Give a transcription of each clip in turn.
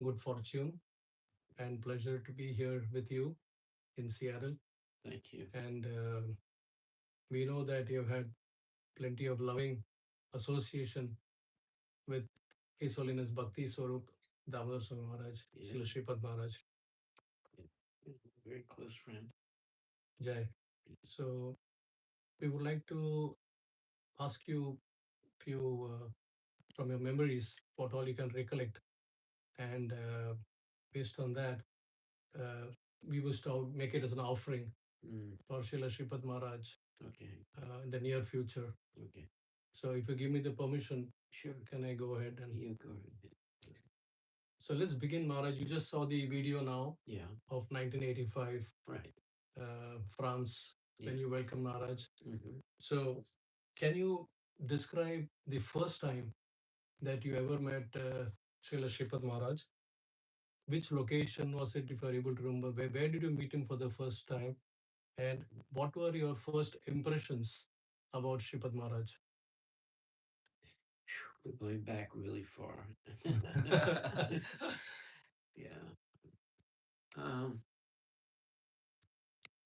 good fortune and pleasure to be here with you in Seattle. Thank you. And we know that you've had plenty of loving association with His Holiness Bhaktisvarupa Damodara Swami Maharaj, Yeah, Srila Sripad Maharaj, yeah. Very close friend. Jai. So we would like to ask you few from your memories, what all you can recollect, and based on that, uh, we will start make it as an offering Mm, for Srila Sripad Maharaj okay, in the near future. okay. So if you give me the permission, Sure. can I go ahead and You go ahead. so let's begin, Maharaj. You just saw the video now Yeah, of 1985 right. France Yeah. when you welcome Maharaj. Mm-hmm. So can you describe the first time that you ever met Srila Sripad Maharaj? Which location was it, if you are able to remember? Where did you meet him for the first time? And what were your first impressions about Sripad Maharaj? We're going back really far. Yeah. Um,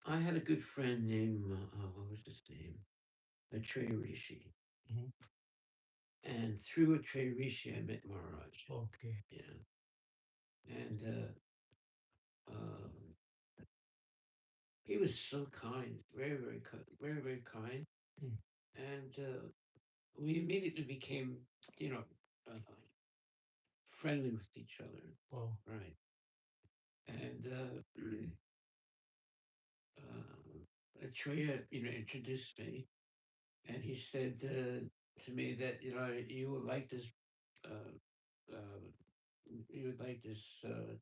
I had a good friend named, what was his name? Atreya Rishi. Mhm. And through Atreya Rishi, I met Maharaj. Okay. Yeah. And um, he was so kind, very, very kind, very, very kind. Mm. And we immediately became, you know, uh, friendly with each other. Wow. Right. And Atreya, introduced me, and he said to me that you would like this, uh, uh, you would like this um,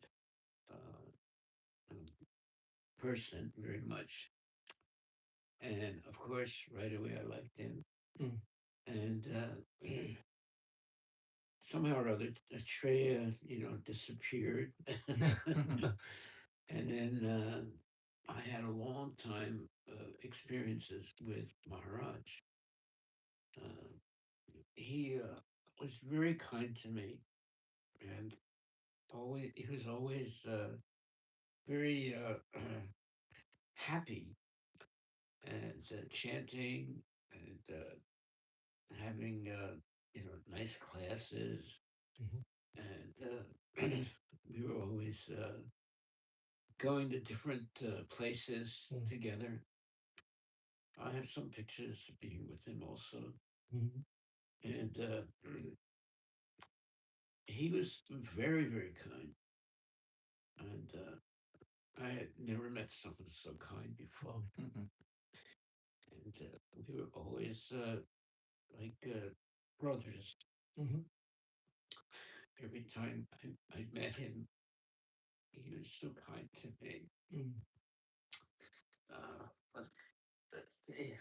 person very much, and of course, right away I liked him, Mm. and somehow or other, Atreya, disappeared, and then I had a long time experiences with Maharaj. Uh, he was very kind to me, and always he was always very happy and chanting and having nice classes, Mhm. and we were always going to different places Mm. together. I have some pictures of being with him also, Mhm. and he was very, very kind, and I had never met someone so kind before. Wow. And we were always like brothers. Mhm. Every time I met him, he was so kind to me. Mm. Uh, let's, let's see.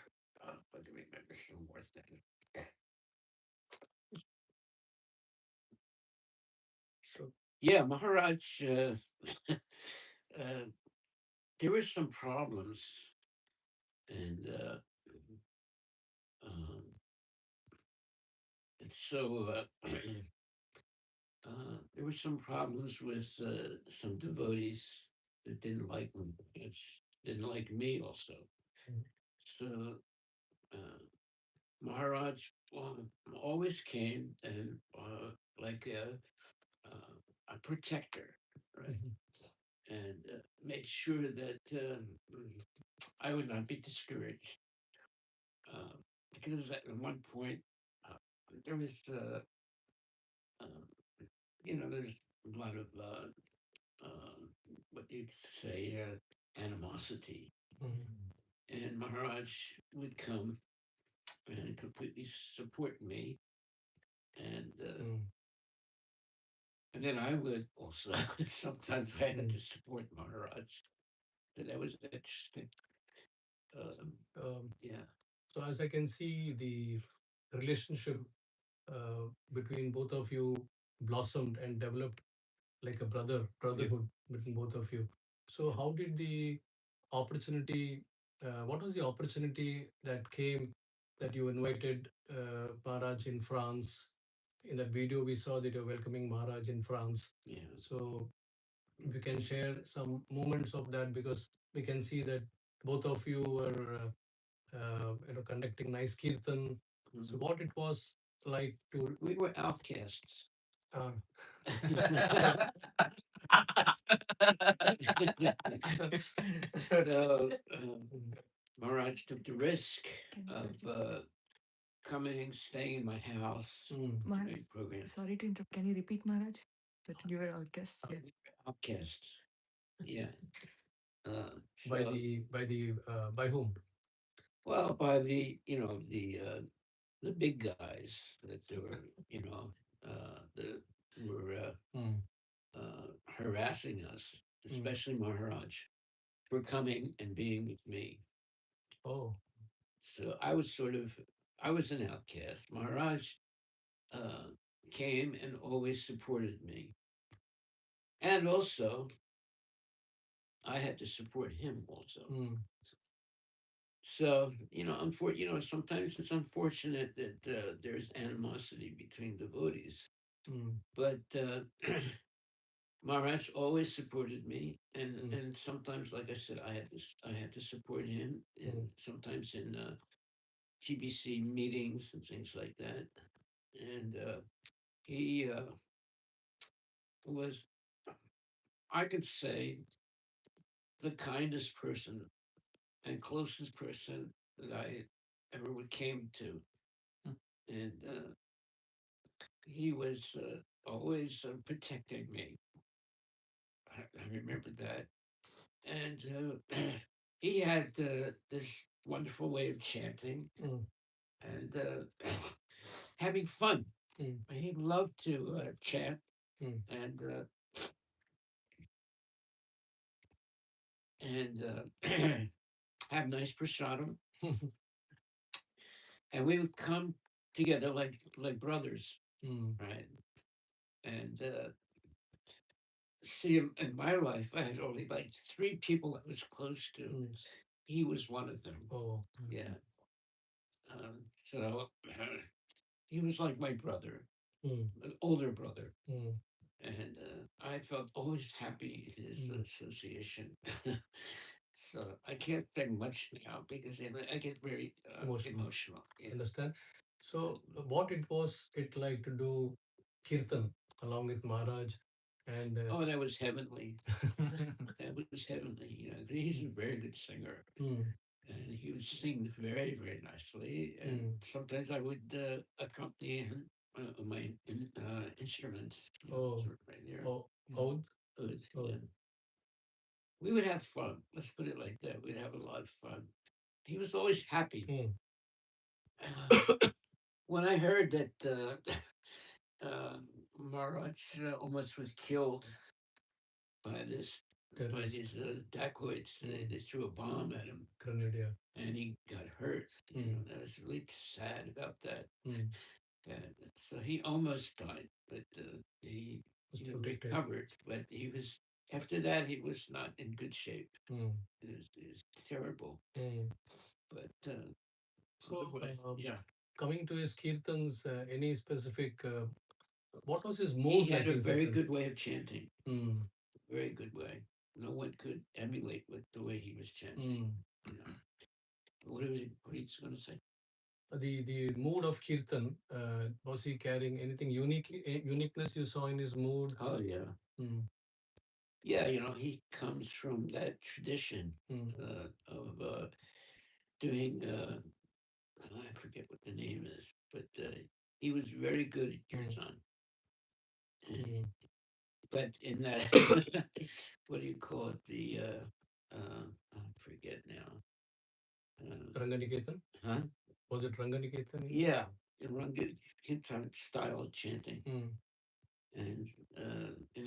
Let me remember some more things. So, yeah, Maharaj, uh, there were some problems, and um, so there were some problems with some devotees that didn't like me, didn't like me also. Mm. So uh, Maharaj always came and like a protector, right? Mhm. And made sure that I would not be discouraged. Uh, because at one point, uh, there was, uh, there's a lot of, what you'd say, animosity. Mhm. And Maharaj would come and completely support me. And Mm. and then I would also sometimes I had Mm. to support Maharaj. So that was interesting. So, Um, yeah, so as I can see, the relationship between both of you blossomed and developed like a yeah. brotherhood between both of you. So how did the opportunity? What was the opportunity that came that you invited Maharaj in France? In that video, we saw that you're welcoming Maharaj in France. Yeah. So if you can share some moments of that, because we can see that both of you were conducting nice kirtan. So Mhm. what it was like to We were outcasts. uh, So Maharaj took the risk of coming, staying in my house, doing programs. Sorry to interrupt. Can you repeat, Maharaj? That you were our guests. Yeah. Outcasts. Yeah. by So, by whom? well, by the big guys that they were, that were Mm. harassing us, Mm. especially Maharaj, for coming and being with me. Oh. So I was an outcast. Maharaj uh, came and always supported me, and also I had to support him also. Mm. So sometimes it's unfortunate that there's animosity between devotees, Mm. but Maharaj always supported me, Mm. and sometimes, like I said, I had to support him, Mm. and sometimes in GBC meetings and things like that. And he was, I could say, the kindest person and closest person that I ever came to. And he was always protecting me. I remember that. And he had this wonderful way of chanting Mm. and having fun. Mm. He loved to chant Mm. and have nice prasadam, and we would come together like brothers, Mm. right? And see, in my life, I had only like three people I was close to. Mm. He was one of them. Oh. Yeah. So he was like my brother, Mm. an older brother, Mm. and I felt always happy in his Mm. association. So I can't say much now because I get very Emotional. emotional. Yeah. Understand? So, what it was it like to do kirtan along with Maharaj and Oh, that was heavenly. That was heavenly. He's a very good singer, mm. and he would sing very, very nicely. And Mm. sometimes I would accompany him on my instruments. Oh, Right there. oh, oud, Good. oh. Yeah. We would have fun. Let's put it like that. We'd have a lot of fun. He was always happy. Mm. When I heard that uh, Maharaj almost was killed by this by Terrorist. these dacoits, Mm. they threw a bomb at him, Grenade, yeah. and he got hurt. Mm. I was really sad about that. Mm. And so he almost died, but he Was protected. recovered. But he was after that he was not in good shape. Mm. It was terrible. Mm. But So, yeah, coming to his kirtans, any specific, what was his he mood had like a in very kirtan? good way of chanting. Mm. Very good way. No one could emulate with the way he was chanting. Mm. You know. What are you going to say? The mood of kirtan, was he carrying anything unique, uniqueness you saw in his mood? Oh yeah, Mm. yeah. He comes from that tradition Mm. of doing. I forget what the name is, but he was very good at Mm. kirtan. And, Mm. but in that, what do you call it? I forget now. Ranganiketan? Huh? Was it Ranganiketan? Yeah, in Rangan kirtan style of chanting. Mm. And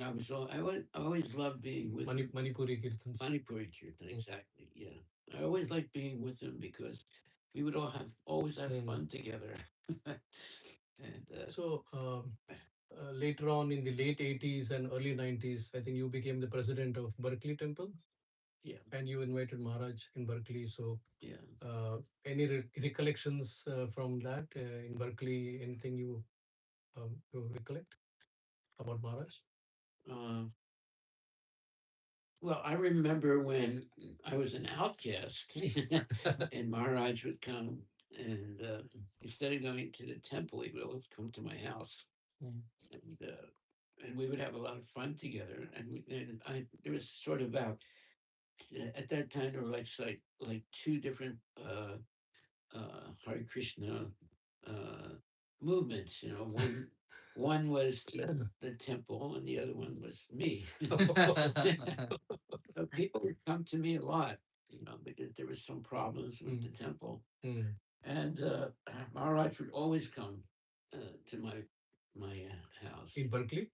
I always loved being with him. Manipuri kirtans. Manipuri Kirtan, Mm. exactly. Yeah, I always liked being with him because we would always have Mm. fun together. And So, later on in the late 80s and early 90s, I think you became the president of Berkeley Temple yeah, and you invited Maharaj in Berkeley. So, yeah. any recollections from that in Berkeley? Anything you? you recollect about Maharaj? Uh, well, I remember when I was an outcast, and Maharaj would come, and instead of going to the temple, he would always come to my house, Mm. and we would have a lot of fun together. And I there was sort of about at that time there were like two different Hare Krishna uh, movements. You know, one was the temple, and the other one was me. So people would come to me a lot, you know, because there was some problems with the temple, Mm. and Maharaj would always come to my house. In Berkeley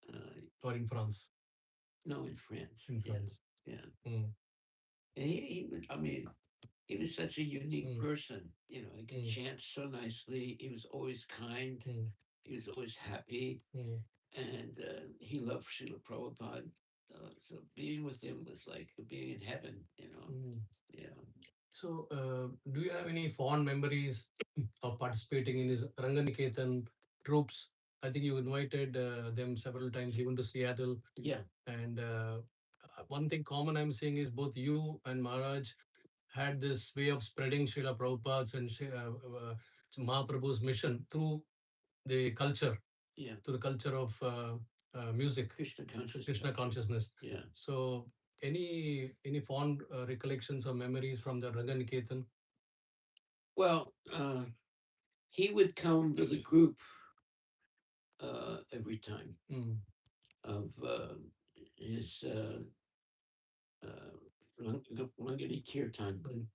Uh, or in France? no, in France. In Yeah, France. yeah. Mm. And I mean, he was such a unique Mm. person. You know, he could Mm. chant so nicely. He was always kind. Mm. He was always happy, Mm. and he loved Srila Prabhupada. So being with him was like being in heaven. You know, Mm. yeah. So, do you have any fond memories of participating in his Ranganiketan troops? I think you invited them several times, even to Seattle. Yeah, And one thing common I'm seeing is both you and Maharaj had this way of spreading Srila Prabhupada's and Mahaprabhu's mission through the culture, yeah. to the culture of music, Krishna Krishna consciousness. consciousness. Yeah. So, any fond recollections or memories from the Ranganiketan? Well, he would come with a group every time Mm. of his Langani Kirtan, Mm.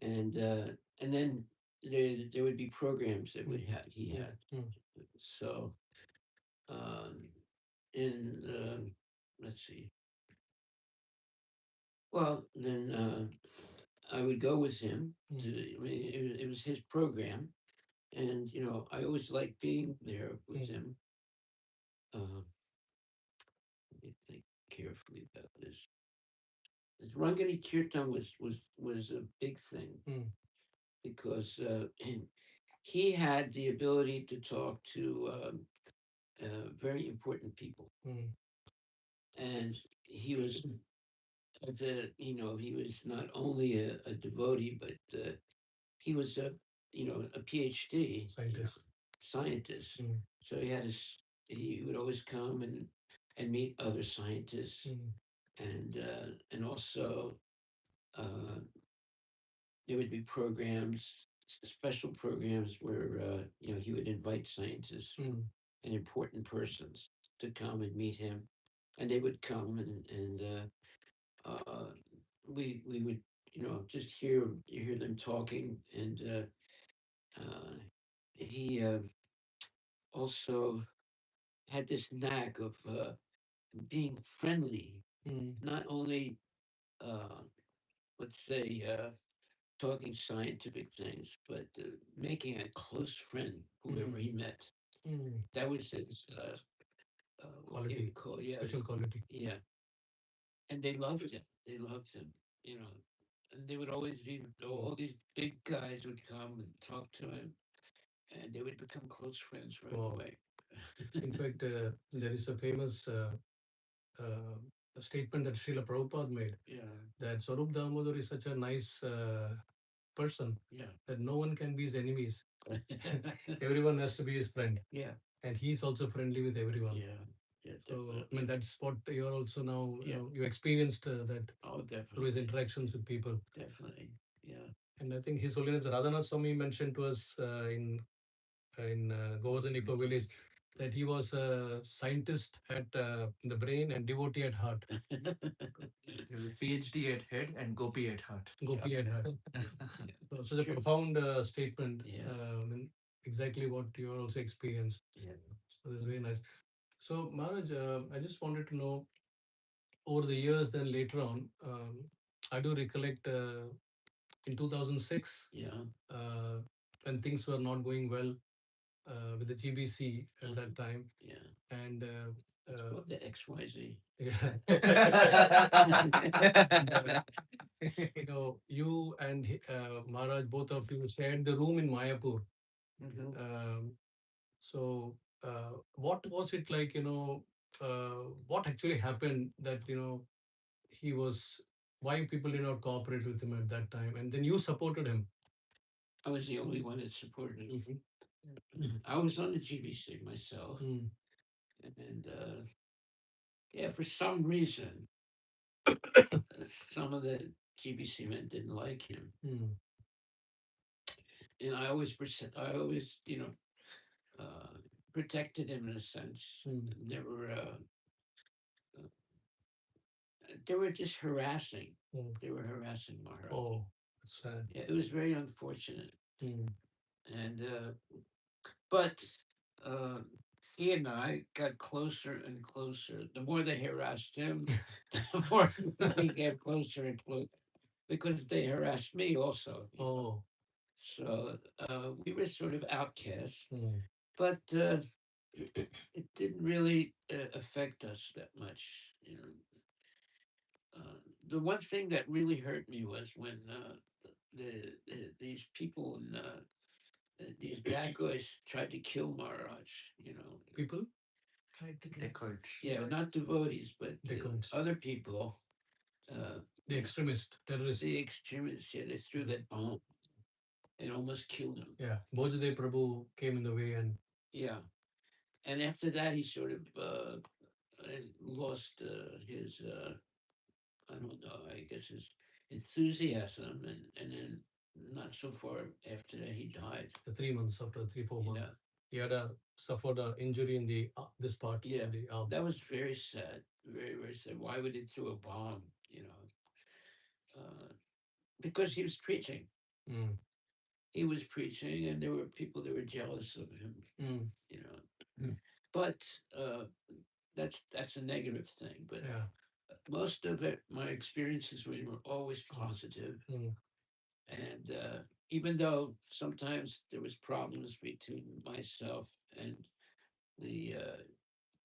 and then there would be programs that would he Mm. had. Mm. So um, in let's see. Well, then I would go with him to. Mm. I mean, it was his program, and you know, I always liked being there with Mm. him. Uh, let me think carefully about this. Rangani Kirtan was a big thing Mm. because he had the ability to talk to very important people, Mm. and he was he was not only a devotee, but he was a PhD Scientist. scientist. Mm. So he would always come and meet other scientists, Mm. and also uh, there would be programs, special programs where he would invite scientists Mm. and important persons to come and meet him, and they would come and we would just hear them talking, and he also had this knack of being friendly, Mm. not only uh, let's say talking scientific things, but making a close friend whoever Mm. he met. Mm. That was his what you Quality, would call, yeah, special quality. yeah. And they loved him. They loved him. You know, and they would always be all these big guys would come and talk to him, and they would become close friends right Wow. away. In fact, there is a famous uh, statement that Srila Prabhupada made, Yeah, that Swarup Damodar is such a nice person yeah, that no one can be his enemies. Everyone has to be his friend, yeah, and he's also friendly with everyone. yeah, yeah, So, I mean, definitely. that's what you're also now, Yeah, you experienced that oh, through his definitely, interactions with people. definitely. Yeah, And I think His Holiness Radhanath Swami mentioned to us in Govardhan Eco Village that he was a scientist at the brain and devotee at heart. He was a PhD at head and Gopi at heart. Gopi at heart. So, such a Sure. profound statement. Yeah. I mean, exactly what you also experienced. Yeah. So that's very nice. So Maharaj, I just wanted to know over the years, then later on, I do recollect in 2006 Yeah. uh, when things were not going well with the GBC at that time, Yeah. and Well, the XYZ. yeah, you and Maharaj, both of you shared the room in Mayapur. Mhm. Um, So, what was it like? What actually happened that he was why people did not cooperate with him at that time, and then you supported him. I was the only one that supported him. Mhm. I was on the GBC myself, Mm, and yeah, for some reason, some of the GBC men didn't like him, mm, and I always, uh, protected him in a sense. mm. Never, they were just harassing. Mm. They were harassing Maharaj. Oh, that's sad. Yeah, it was very unfortunate, Mm, and but uh, he and I got closer and closer. The more they harassed him, the more we get closer and closer because they harassed me also. oh, So we were sort of outcasts, mm, but it didn't really affect us that much. The one thing that really hurt me was when these people in these bad guys tried to kill Maharaj. people, Tried to kill. Deckard. Yeah, not devotees, but decodes, other people. the extremist, terrorist. The extremists, yeah, they threw that bomb and almost killed him. Yeah, Bojade Prabhu came in the way, and Yeah, and after that, he sort of lost his. I don't know. I guess his enthusiasm, and then not so far after that, he died. 3 months after 3 4 months, Yeah, he had suffered an injury in the this part yeah, in the arm. that was very sad. Very, very sad. Why would he throw a bomb? Because he was preaching. Mm, He was preaching, and there were people that were jealous of him. mm, You know, Mm. but that's a negative thing. But yeah. most of it, my experiences with him were always positive. Mm, And even though sometimes there was problems between myself and the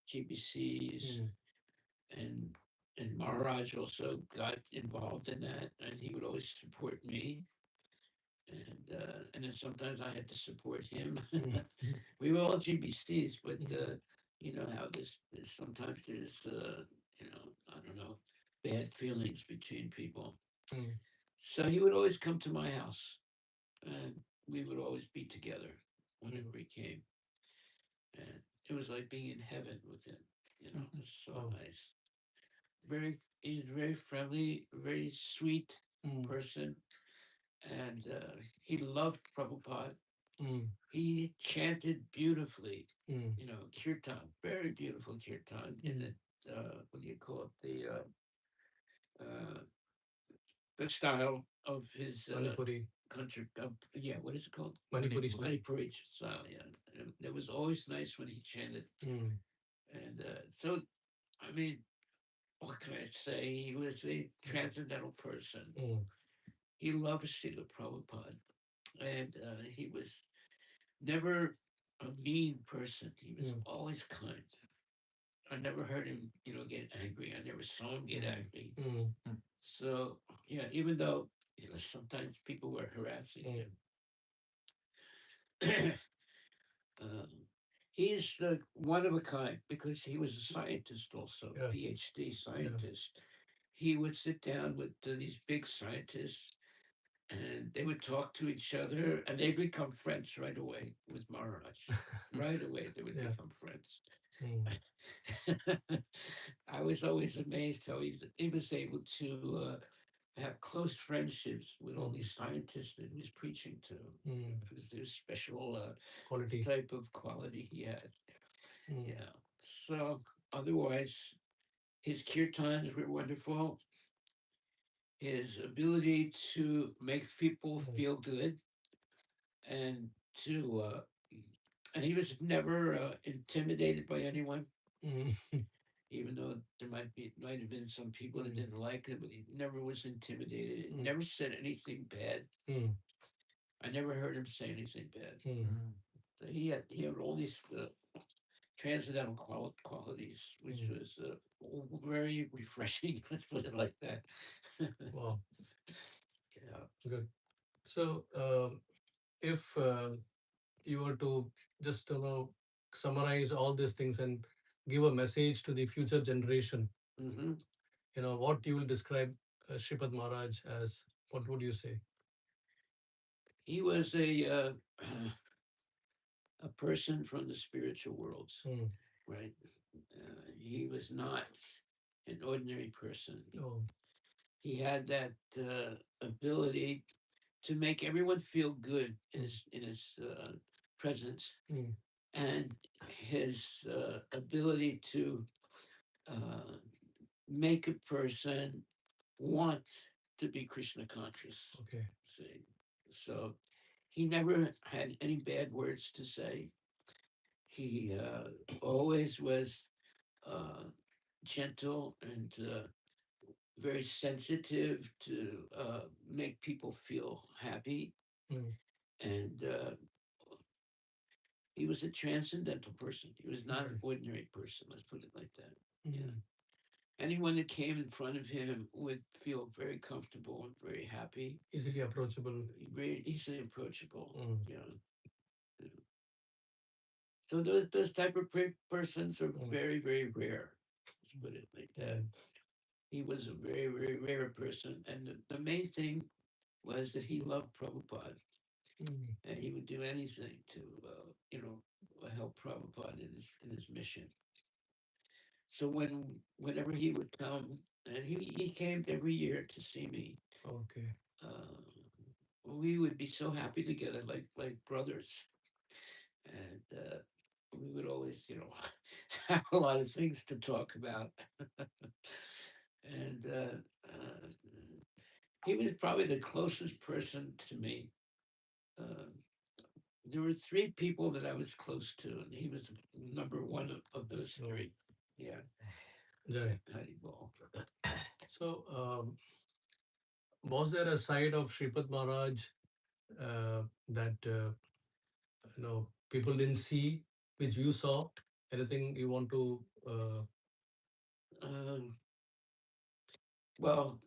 GBCs, mm, and Maharaj also got involved in that, and he would always support me, and then sometimes I had to support him. mm, We were all GBCs, but mm, you know how sometimes there's I don't know, bad feelings between people. mm, So he would always come to my house, and we would always be together whenever he came, and it was like being in heaven with him. It was so wow. nice. He's very friendly, very sweet Mm, person, and he loved Prabhupada. mm, He chanted beautifully, mm, kirtan, very beautiful kirtan in mm. it. What do you call it? Uh, the style of his Manipuri, country. Yeah, what is it called? Manipuri style. Manipuri style. Yeah, and it was always nice when he chanted. Mm, And so, I mean, what can I say? He was a transcendental person. mm, He loved Srila Prabhupada, and he was never a mean person. He was mm, always kind. I never heard him, get angry. I never saw him get angry. mm, So yeah, even though sometimes people were harassing mm. him, um, he's the one of a kind because he was a scientist also, Yeah, PhD yeah. scientist. He would sit down with these big scientists, and they would talk to each other, and they become friends right away with Maharaj. Right away, they would Yeah. become friends. Mm, I was always amazed how he was able to have close friendships with all mm, these scientists that he was preaching to. mm. It was this special Quality. type of quality he had. Mm, Yeah. So otherwise, his kirtans were wonderful. His ability to make people mm, feel good and to and he was never intimidated by anyone, mm, even though there might have been some people that mm, didn't like him, but he never was intimidated. mm, Never said anything bad. mm, I never heard him say anything bad. mm. So he had all these transcendental qualities, which Mm. was very refreshing. Let's put it like that. Wow, Yeah. good. So, if you were to just summarize all these things and give a message to the future generation, Hmm. what you will describe Shripad Maharaj as, what would you say? He was a person from the spiritual worlds, Mm. right? He was not an ordinary person. Oh. He had that ability to make everyone feel good in Mm. his presence, Mm. and his ability to uh, make a person want to be Krishna conscious. Okay. See, so he never had any bad words to say. He always was uh, gentle and very sensitive to make people feel happy. Mm. And he was a transcendental person. He was not an Okay. ordinary person. Let's put it like that. Yeah. Mm. Anyone that came in front of him would feel very comfortable and very happy, Easily approachable. very easily approachable. Mm. You know. So those type of persons are Mm. very very rare. Let's put it like that. Mm. He was a very very rare person, and the main thing was that he loved Prabhupada, Mm. and he would do anything to help Prabhupada in his mission. So whenever he would come, and he came every year to see me, Okay. uh, we would be so happy together, like brothers, and we would always, have a lot of things to talk about. And he was probably the closest person to me. Uh, there were three people that I was close to, and he was number one of those Oh. three. Yeah, Jai. Haribol. So, was there a side of Shripad Maharaj that people didn't see, which you saw? Anything you want to? Um, well,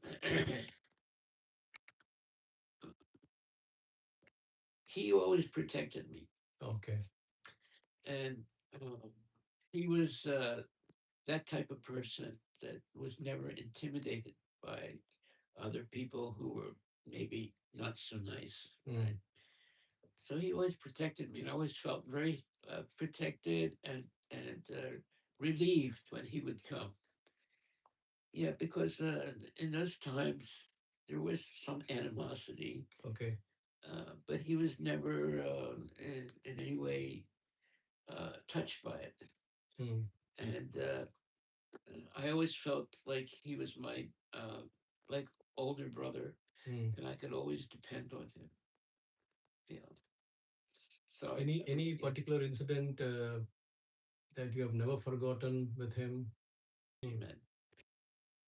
he always protected me, Okay. and um, he was that type of person that was never intimidated by other people who were maybe not so nice, Mm. right? So he always protected me, and I always felt very protected and relieved when he would come. Yeah, because in those times there was some animosity, Okay. but he was never in any way touched by it, Mm. and I always felt like he was my like older brother, Mm. and I could always depend on him. Yeah. So Any yeah, particular incident that you have never forgotten with him? Mm. amen.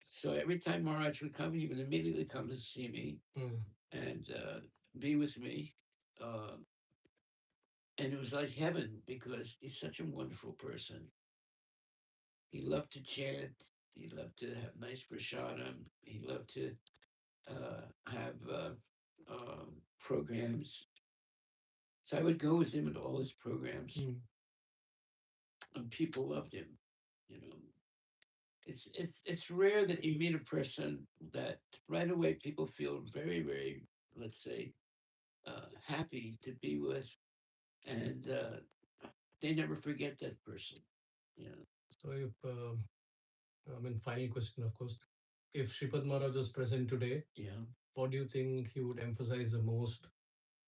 So every time Maharaj would come, he would immediately come to see me Mm. and be with me. Uh, and it was like heaven because he's such a wonderful person. He loved to chant. He loved to have nice prasadam. He loved to have programs. So I would go with him at all his programs, Mm. and people loved him. You know, it's rare that you meet a person that right away people feel very very, let's say, happy to be with, and they never forget that person. Yeah, So, if final question, of course, if Shripad Maharaj was present today, yeah. what do you think he would emphasize the most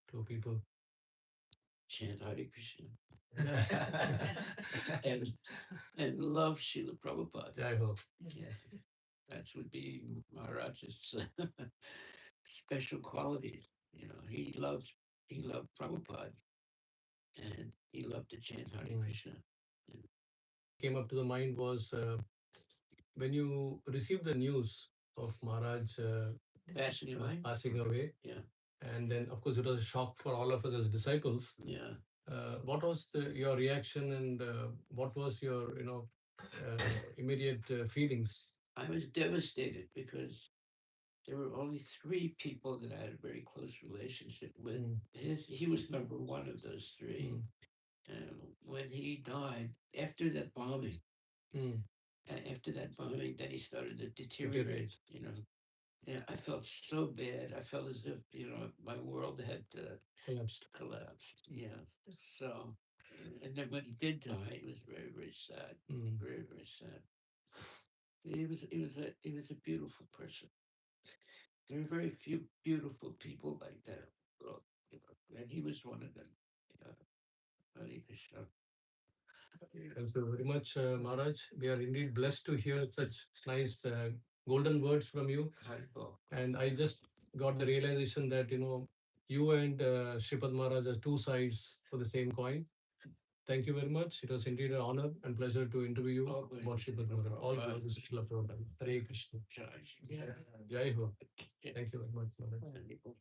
to people? Chant Hare Krishna and and love Srila Prabhupada. Jai Ho. Yeah, that would be Maharaj's special quality. He loved Prabhupada, and he loved to chant Hare Mm. Krishna. Yeah. Came up to the mind was when you received the news of Maharaj Passing away. passing away, Yeah, and then of course it was a shock for all of us as disciples. yeah. What was your reaction, and what was your immediate feelings? I was devastated because there were only three people that I had a very close relationship with. Mm. He was number one of those three. Mm. when he died, after that bombing, Mm. after that bombing, then he started to Deteriorate. deteriorate. Yeah, I felt so bad. I felt as if my world had Collapsed. collapsed. Yeah. So, and then when he did die, it was very very sad. Mm. Very very sad. He was a beautiful person. There are very few beautiful people like that. Well, and he was one of them. Yeah. Hare Krishna. Thank you very much, Maharaj. We are indeed blessed to hear such nice golden words from you. Haribol. And I just got the realization that, you and Sripad Maharaj are two sides for the same coin. Thank you very much. It was indeed an honor and pleasure to interview you All good. about Sripad Maharaj. All glory to Srila Prabhupada. Hare Krishna. Jai. Yeah. Jai Ho. Yeah. Thank you very much, Maharaj. Haribol.